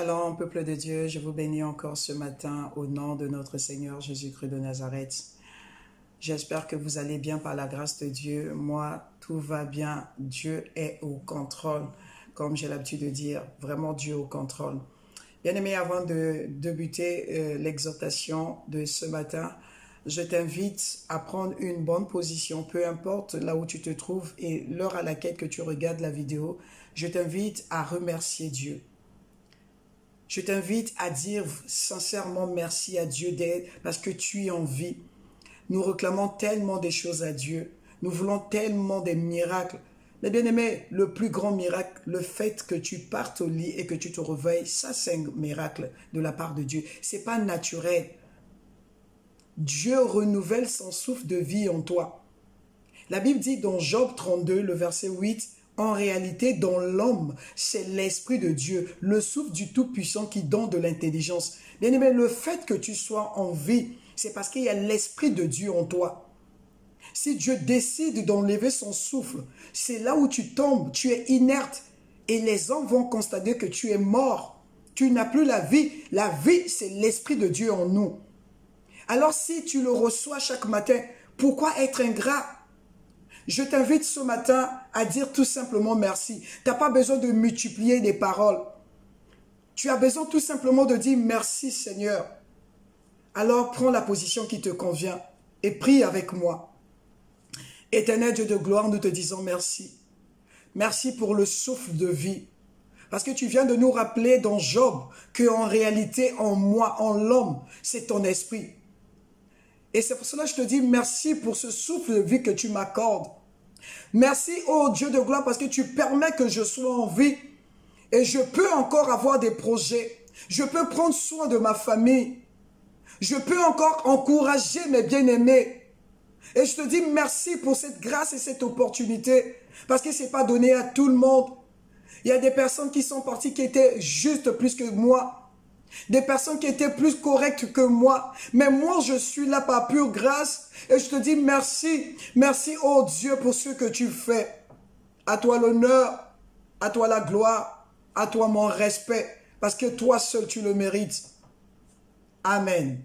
Shalom, peuple de Dieu, je vous bénis encore ce matin au nom de notre Seigneur Jésus-Christ de Nazareth. J'espère que vous allez bien par la grâce de Dieu. Moi, tout va bien. Dieu est au contrôle, comme j'ai l'habitude de dire. Vraiment, Dieu au contrôle. Bien-aimé, avant de débuter l'exhortation de ce matin, je t'invite à prendre une bonne position, peu importe là où tu te trouves et l'heure à laquelle que tu regardes la vidéo. Je t'invite à remercier Dieu. Je t'invite à dire sincèrement merci à Dieu parce que tu es en vie. Nous réclamons tellement des choses à Dieu. Nous voulons tellement des miracles. Mais bien aimé, le plus grand miracle, le fait que tu partes au lit et que tu te réveilles, ça c'est un miracle de la part de Dieu. Ce n'est pas naturel. Dieu renouvelle son souffle de vie en toi. La Bible dit dans Job 32, le verset 8, en réalité, dans l'homme, c'est l'Esprit de Dieu, le souffle du Tout-Puissant qui donne de l'intelligence. Bien aimé, le fait que tu sois en vie, c'est parce qu'il y a l'Esprit de Dieu en toi. Si Dieu décide d'enlever son souffle, c'est là où tu tombes, tu es inerte. Et les hommes vont constater que tu es mort. Tu n'as plus la vie. La vie, c'est l'Esprit de Dieu en nous. Alors si tu le reçois chaque matin, pourquoi être ingrat ? Je t'invite ce matin à dire tout simplement merci. Tu n'as pas besoin de multiplier les paroles. Tu as besoin tout simplement de dire merci Seigneur. Alors prends la position qui te convient et prie avec moi. Éternel Dieu de gloire, nous te disons merci. Merci pour le souffle de vie. Parce que tu viens de nous rappeler dans Job qu'en réalité, en moi, en l'homme, c'est ton esprit. Et c'est pour cela que je te dis merci pour ce souffle de vie que tu m'accordes. Merci, oh Dieu de gloire, parce que tu permets que je sois en vie. Et je peux encore avoir des projets. Je peux prendre soin de ma famille. Je peux encore encourager mes bien-aimés. Et je te dis merci pour cette grâce et cette opportunité. Parce que ce n'est pas donné à tout le monde. Il y a des personnes qui sont parties qui étaient juste plus que moi. Des personnes qui étaient plus correctes que moi. Mais moi, je suis là par pure grâce. Et je te dis merci. Merci, oh Dieu, pour ce que tu fais. À toi l'honneur, à toi la gloire, à toi mon respect. Parce que toi seul, tu le mérites. Amen.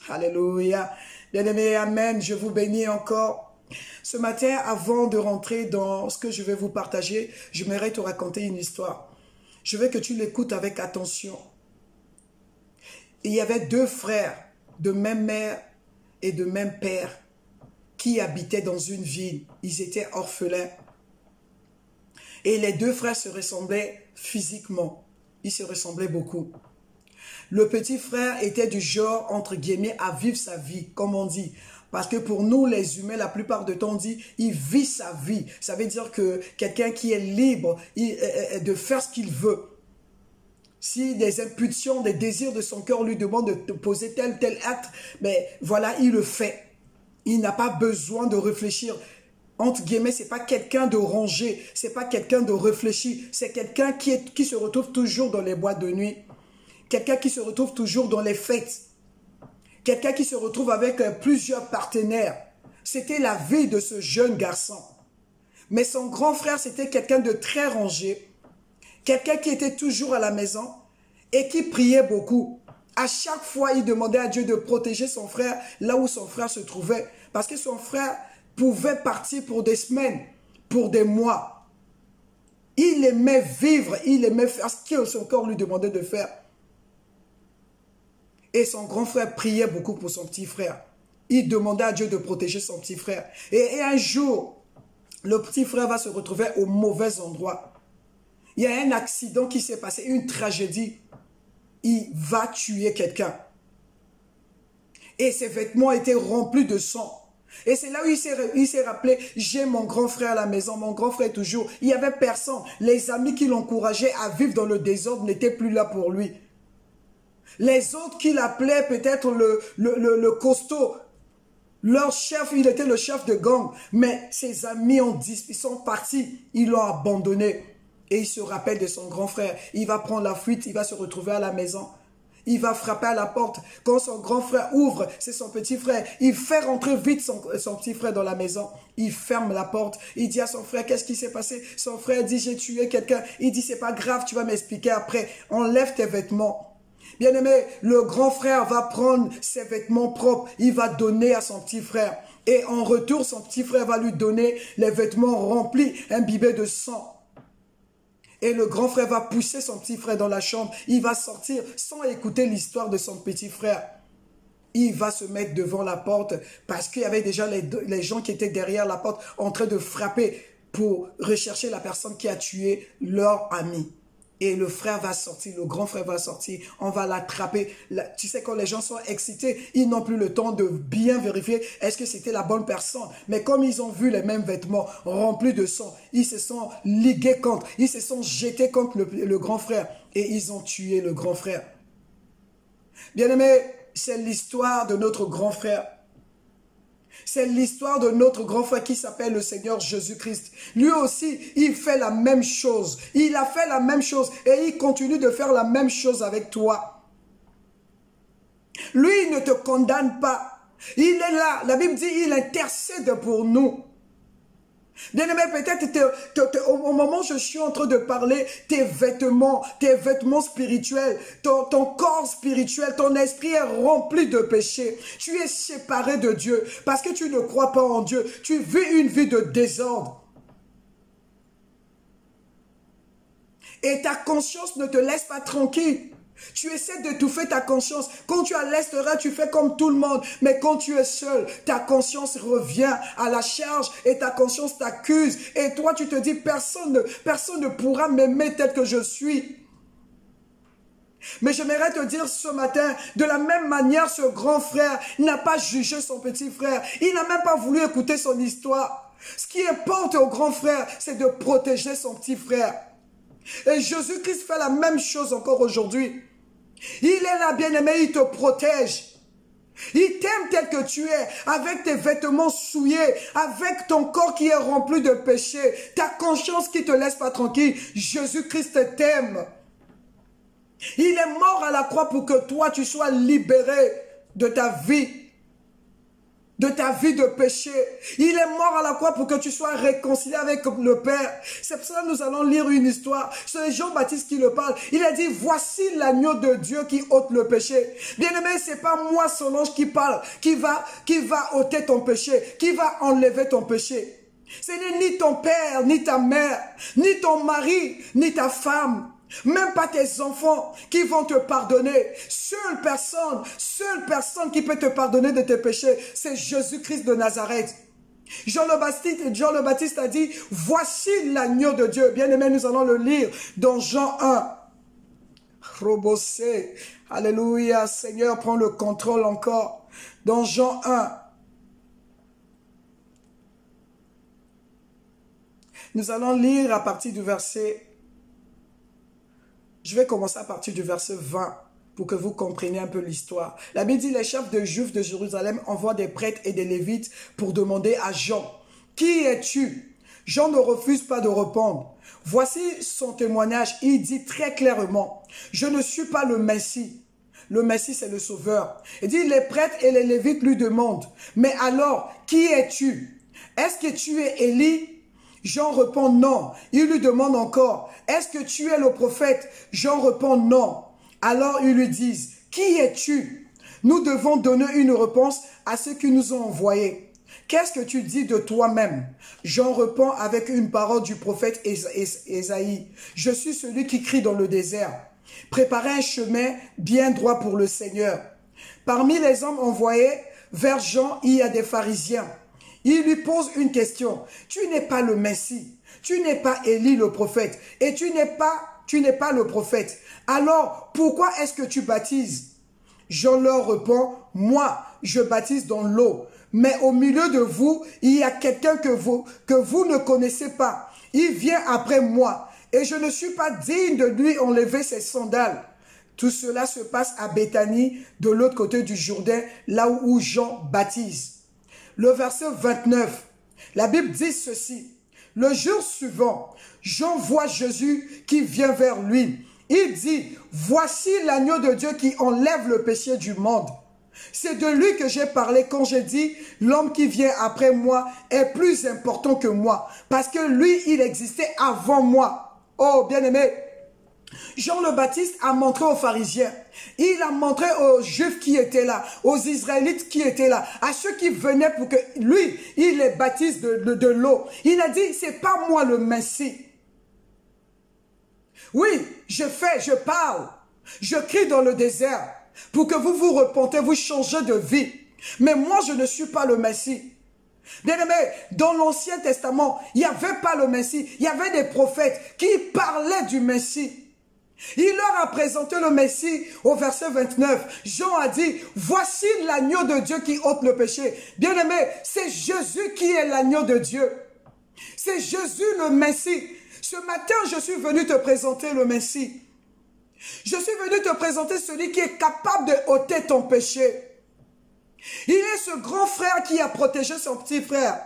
Alléluia. Bien-aimés, amen. Je vous bénis encore. Ce matin, avant de rentrer dans ce que je vais vous partager, j'aimerais te raconter une histoire. Je veux que tu l'écoutes avec attention. Il y avait deux frères de même mère et de même père qui habitaient dans une ville. Ils étaient orphelins. Et les deux frères se ressemblaient physiquement. Ils se ressemblaient beaucoup. Le petit frère était du genre, entre guillemets, à vivre sa vie, comme on dit. Parce que pour nous, les humains, la plupart du temps, on dit, il vit sa vie. Ça veut dire que quelqu'un qui est libre de faire ce qu'il veut. Si des impulsions, des désirs de son cœur lui demandent de poser tel acte, mais voilà, il le fait. Il n'a pas besoin de réfléchir. Entre guillemets, ce n'est pas quelqu'un de rangé, ce n'est pas quelqu'un de réfléchi, c'est quelqu'un qui se retrouve toujours dans les boîtes de nuit. Quelqu'un qui se retrouve toujours dans les fêtes. Quelqu'un qui se retrouve avec plusieurs partenaires. C'était la vie de ce jeune garçon. Mais son grand frère, c'était quelqu'un de très rangé. Quelqu'un qui était toujours à la maison et qui priait beaucoup. À chaque fois, il demandait à Dieu de protéger son frère là où son frère se trouvait. Parce que son frère pouvait partir pour des semaines, pour des mois. Il aimait vivre, il aimait faire ce que son corps lui demandait de faire. Et son grand frère priait beaucoup pour son petit frère. Il demandait à Dieu de protéger son petit frère. Et un jour, le petit frère va se retrouver au mauvais endroit. Il y a un accident qui s'est passé, une tragédie. Il va tuer quelqu'un. Et ses vêtements étaient remplis de sang. Et c'est là où il s'est rappelé, j'ai mon grand frère à la maison, mon grand frère toujours. Il n'y avait personne. Les amis qui l'encourageaient à vivre dans le désordre n'étaient plus là pour lui. Les autres qui l'appelaient peut-être le costaud, leur chef, il était le chef de gang. Mais ses amis ils sont partis, ils l'ont abandonné. Et il se rappelle de son grand frère. Il va prendre la fuite, il va se retrouver à la maison. Il va frapper à la porte. Quand son grand frère ouvre, c'est son petit frère. Il fait rentrer vite son petit frère dans la maison. Il ferme la porte. Il dit à son frère, qu'est-ce qui s'est passé? Son frère dit, j'ai tué quelqu'un. Il dit, c'est pas grave, tu vas m'expliquer après. Enlève tes vêtements. Bien-aimé, le grand frère va prendre ses vêtements propres. Il va donner à son petit frère. Et en retour, son petit frère va lui donner les vêtements remplis, imbibés de sang. Et le grand frère va pousser son petit frère dans la chambre. Il va sortir sans écouter l'histoire de son petit frère. Il va se mettre devant la porte parce qu'il y avait déjà les gens qui étaient derrière la porte en train de frapper pour rechercher la personne qui a tué leur ami. Et le frère va sortir, le grand frère va sortir, on va l'attraper. Tu sais, quand les gens sont excités, ils n'ont plus le temps de bien vérifier est-ce que c'était la bonne personne. Mais comme ils ont vu les mêmes vêtements remplis de sang, ils se sont ligués contre, ils se sont jetés contre le grand frère et ils ont tué le grand frère. Bien-aimé, c'est l'histoire de notre grand frère. C'est l'histoire de notre grand frère qui s'appelle le Seigneur Jésus-Christ. Lui aussi, il fait la même chose. Il a fait la même chose et il continue de faire la même chose avec toi. Lui, il ne te condamne pas. Il est là. La Bible dit, il intercède pour nous. Bien-aimé, peut-être au moment où je suis en train de parler, tes vêtements spirituels, ton corps spirituel, ton esprit est rempli de péché. Tu es séparé de Dieu parce que tu ne crois pas en Dieu. Tu vis une vie de désordre. Et ta conscience ne te laisse pas tranquille. Tu essaies d'étouffer ta conscience. Quand tu as l'estera, tu fais comme tout le monde. Mais quand tu es seul, ta conscience revient à la charge et ta conscience t'accuse. Et toi, tu te dis, personne ne pourra m'aimer tel que je suis. Mais j'aimerais te dire ce matin, de la même manière, ce grand frère n'a pas jugé son petit frère. Il n'a même pas voulu écouter son histoire. Ce qui importe au grand frère, c'est de protéger son petit frère. Et Jésus-Christ fait la même chose encore aujourd'hui. Il est là, bien-aimé, il te protège. Il t'aime tel que tu es, avec tes vêtements souillés, avec ton corps qui est rempli de péché, ta conscience qui ne te laisse pas tranquille. Jésus-Christ t'aime. Il est mort à la croix pour que toi, tu sois libéré de ta vie de péché. Il est mort à la croix pour que tu sois réconcilié avec le Père. C'est pour ça que nous allons lire une histoire. C'est Jean-Baptiste qui le parle. Il a dit, voici l'agneau de Dieu qui ôte le péché. Bien-aimé, c'est pas moi, Solange, qui parle, qui va ôter ton péché, qui va enlever ton péché. Ce n'est ni ton père, ni ta mère, ni ton mari, ni ta femme. Même pas tes enfants qui vont te pardonner. Seule personne qui peut te pardonner de tes péchés, c'est Jésus-Christ de Nazareth. Jean le Baptiste a dit, voici l'agneau de Dieu. Bien aimé, nous allons le lire dans Jean 1. Robosé. Alléluia, Seigneur, prends le contrôle encore. Dans Jean 1. Nous allons lire à partir du verset... Je vais commencer à partir du verset 20 pour que vous compreniez un peu l'histoire. La Bible dit, les chefs de Juifs de Jérusalem envoient des prêtres et des Lévites pour demander à Jean, « Qui es-tu » Jean ne refuse pas de répondre. Voici son témoignage. Il dit très clairement, « Je ne suis pas le Messie. » Le Messie, c'est le Sauveur. Il dit, les prêtres et les Lévites lui demandent, « Mais alors, qui es-tu? Est-ce que tu es Élie ?» Jean répond non. Il lui demande encore, est-ce que tu es le prophète? Jean répond non. Alors ils lui disent, qui es-tu? Nous devons donner une réponse à ceux qui nous ont envoyés. Qu'est-ce que tu dis de toi-même? Jean répond avec une parole du prophète Ésaïe. Je suis celui qui crie dans le désert. Préparez un chemin bien droit pour le Seigneur. Parmi les hommes envoyés vers Jean, il y a des pharisiens. Il lui pose une question. Tu n'es pas le Messie. Tu n'es pas Élie le prophète. Et tu n'es pas le prophète. Alors, pourquoi est-ce que tu baptises? Jean leur répond, moi, je baptise dans l'eau. Mais au milieu de vous, il y a quelqu'un que vous ne connaissez pas. Il vient après moi. Et je ne suis pas digne de lui enlever ses sandales. Tout cela se passe à Béthanie, de l'autre côté du Jourdain, là où Jean baptise. Le verset 29, la Bible dit ceci. Le jour suivant, Jean voit Jésus qui vient vers lui. Il dit, voici l'agneau de Dieu qui enlève le péché du monde. C'est de lui que j'ai parlé quand j'ai dit, l'homme qui vient après moi est plus important que moi. Parce que lui, il existait avant moi. Oh, bien-aimé, Jean le Baptiste a montré aux pharisiens, il a montré aux juifs qui étaient là, aux israélites qui étaient là, à ceux qui venaient pour que lui, il les baptise de l'eau. Il a dit, c'est pas moi le Messie. Oui, je parle, je crie dans le désert pour que vous vous repentez, vous changez de vie. Mais moi, je ne suis pas le Messie. Bien-aimé, dans l'Ancien Testament, il n'y avait pas le Messie. Il y avait des prophètes qui parlaient du Messie. Il leur a présenté le Messie au verset 29. Jean a dit, voici l'agneau de Dieu qui ôte le péché. Bien-aimé, c'est Jésus qui est l'agneau de Dieu. C'est Jésus le Messie. Ce matin, je suis venu te présenter le Messie. Je suis venu te présenter celui qui est capable de ôter ton péché. Il est ce grand frère qui a protégé son petit frère.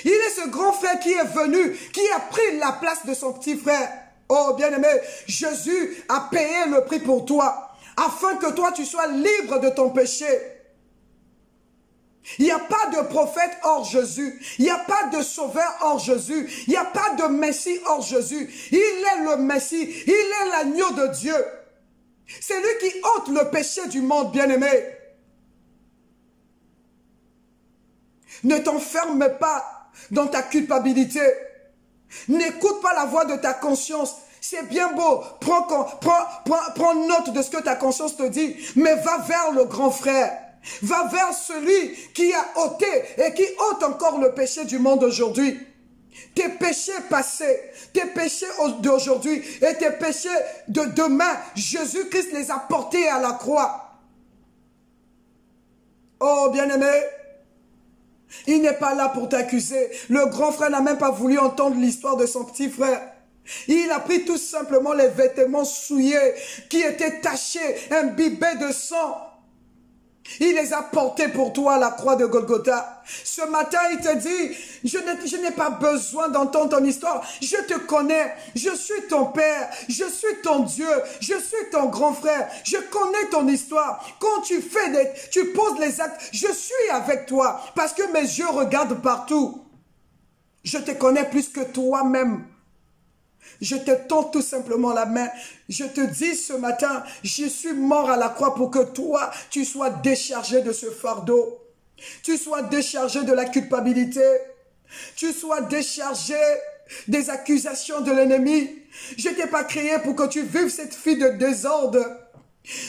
Il est ce grand frère qui est venu, qui a pris la place de son petit frère. Oh bien-aimé, Jésus a payé le prix pour toi, afin que toi tu sois libre de ton péché. Il n'y a pas de prophète hors Jésus. Il n'y a pas de sauveur hors Jésus. Il n'y a pas de Messie hors Jésus. Il est le Messie. Il est l'agneau de Dieu. C'est lui qui ôte le péché du monde, bien-aimé. Ne t'enferme pas dans ta culpabilité. N'écoute pas la voix de ta conscience. C'est bien beau. Prends note de ce que ta conscience te dit. Mais va vers le grand frère. Va vers celui qui a ôté et qui ôte encore le péché du monde aujourd'hui. Tes péchés passés, tes péchés d'aujourd'hui et tes péchés de demain, Jésus-Christ les a portés à la croix. Oh bien-aimé, il n'est pas là pour t'accuser. Le grand frère n'a même pas voulu entendre l'histoire de son petit frère. Il a pris tout simplement les vêtements souillés qui étaient tachés, imbibés de sang. Il les a portés pour toi à la croix de Golgotha. Ce matin, il te dit, je n'ai pas besoin d'entendre ton histoire. Je te connais. Je suis ton Père. Je suis ton Dieu. Je suis ton grand frère. Je connais ton histoire. Quand tu poses les actes, je suis avec toi. Parce que mes yeux regardent partout. Je te connais plus que toi-même. Je te tends tout simplement la main. Je te dis ce matin, je suis mort à la croix pour que toi, tu sois déchargé de ce fardeau. Tu sois déchargé de la culpabilité. Tu sois déchargé des accusations de l'ennemi. Je ne t'ai pas créé pour que tu vives cette vie de désordre.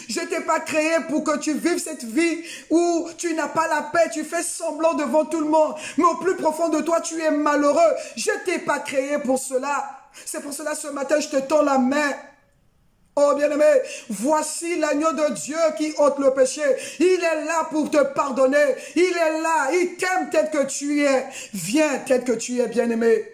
Je ne t'ai pas créé pour que tu vives cette vie où tu n'as pas la paix, tu fais semblant devant tout le monde. Mais au plus profond de toi, tu es malheureux. Je ne t'ai pas créé pour cela. C'est pour cela ce matin, je te tends la main. Oh bien-aimé, voici l'agneau de Dieu qui ôte le péché. Il est là pour te pardonner. Il est là, il t'aime tel que tu es. Viens tel que tu es, bien-aimé.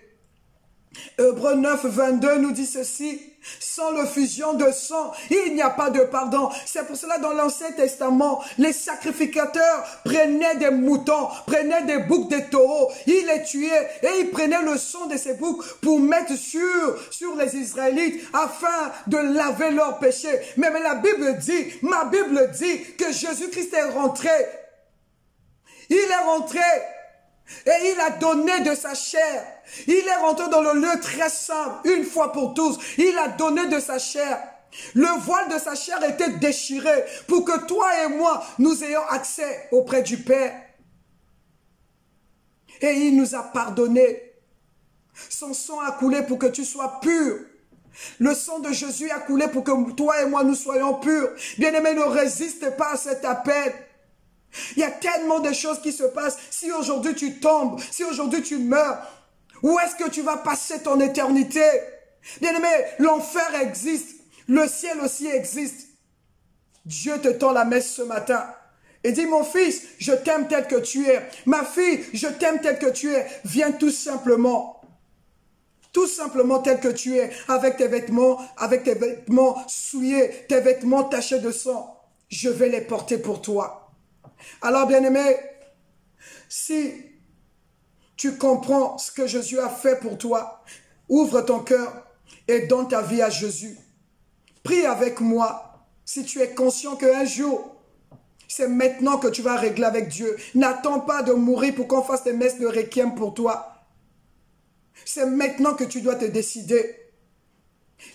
Hébreux 9, 22 nous dit ceci. Sans l'effusion de sang, il n'y a pas de pardon. C'est pour cela dans l'Ancien Testament, les sacrificateurs prenaient des moutons, prenaient des boucs, des taureaux, ils les tuaient et ils prenaient le sang de ces boucs pour mettre sur les Israélites afin de laver leurs péchés. Mais la Bible dit, ma Bible dit que Jésus-Christ est rentré. Il est rentré. Et il a donné de sa chair. Il est rentré dans le lieu très saint, une fois pour tous. Il a donné de sa chair. Le voile de sa chair était déchiré pour que toi et moi, nous ayons accès auprès du Père. Et il nous a pardonné. Son sang a coulé pour que tu sois pur. Le sang de Jésus a coulé pour que toi et moi, nous soyons purs. Bien-aimé, ne résiste pas à cet appel. Il y a tellement de choses qui se passent. Si aujourd'hui tu tombes, si aujourd'hui tu meurs, où est-ce que tu vas passer ton éternité? Bien-aimé, l'enfer existe. Le ciel aussi existe. Dieu te tend la messe ce matin. Et dit, mon fils, je t'aime tel que tu es. Ma fille, je t'aime tel que tu es. Viens tout simplement tel que tu es, avec tes vêtements souillés, tes vêtements tachés de sang. Je vais les porter pour toi. Alors, bien-aimé, si tu comprends ce que Jésus a fait pour toi, ouvre ton cœur et donne ta vie à Jésus. Prie avec moi si tu es conscient qu'un jour, c'est maintenant que tu vas régler avec Dieu. N'attends pas de mourir pour qu'on fasse des messes de requiem pour toi. C'est maintenant que tu dois te décider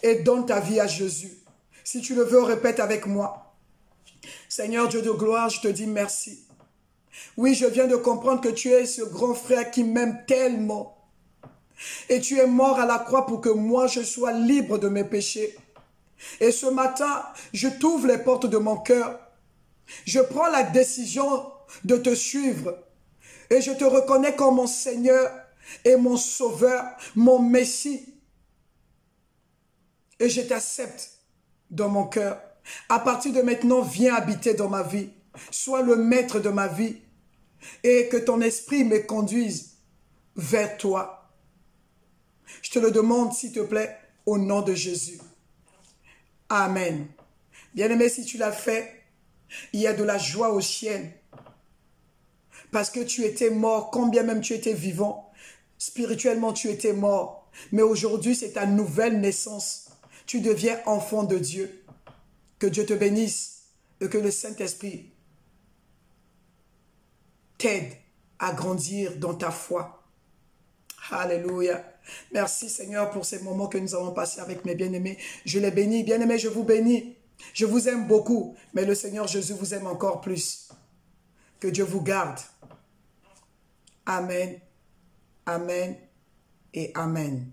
et donne ta vie à Jésus. Si tu le veux, répète avec moi. Seigneur Dieu de gloire, je te dis merci. Oui, je viens de comprendre que tu es ce grand frère qui m'aime tellement. Et tu es mort à la croix pour que moi je sois libre de mes péchés. Et ce matin, je t'ouvre les portes de mon cœur. Je prends la décision de te suivre. Et je te reconnais comme mon Seigneur et mon Sauveur, mon Messie. Et je t'accepte dans mon cœur. À partir de maintenant, viens habiter dans ma vie. Sois le maître de ma vie. Et que ton esprit me conduise vers toi. Je te le demande, s'il te plaît, au nom de Jésus. Amen. Bien-aimé, si tu l'as fait, il y a de la joie au ciel. Parce que tu étais mort, combien même tu étais vivant. Spirituellement, tu étais mort. Mais aujourd'hui, c'est ta nouvelle naissance. Tu deviens enfant de Dieu. Que Dieu te bénisse et que le Saint-Esprit t'aide à grandir dans ta foi. Alléluia. Merci Seigneur pour ces moments que nous avons passés avec mes bien-aimés. Je les bénis. Bien-aimés, je vous bénis. Je vous aime beaucoup, mais le Seigneur Jésus vous aime encore plus. Que Dieu vous garde. Amen, amen et amen.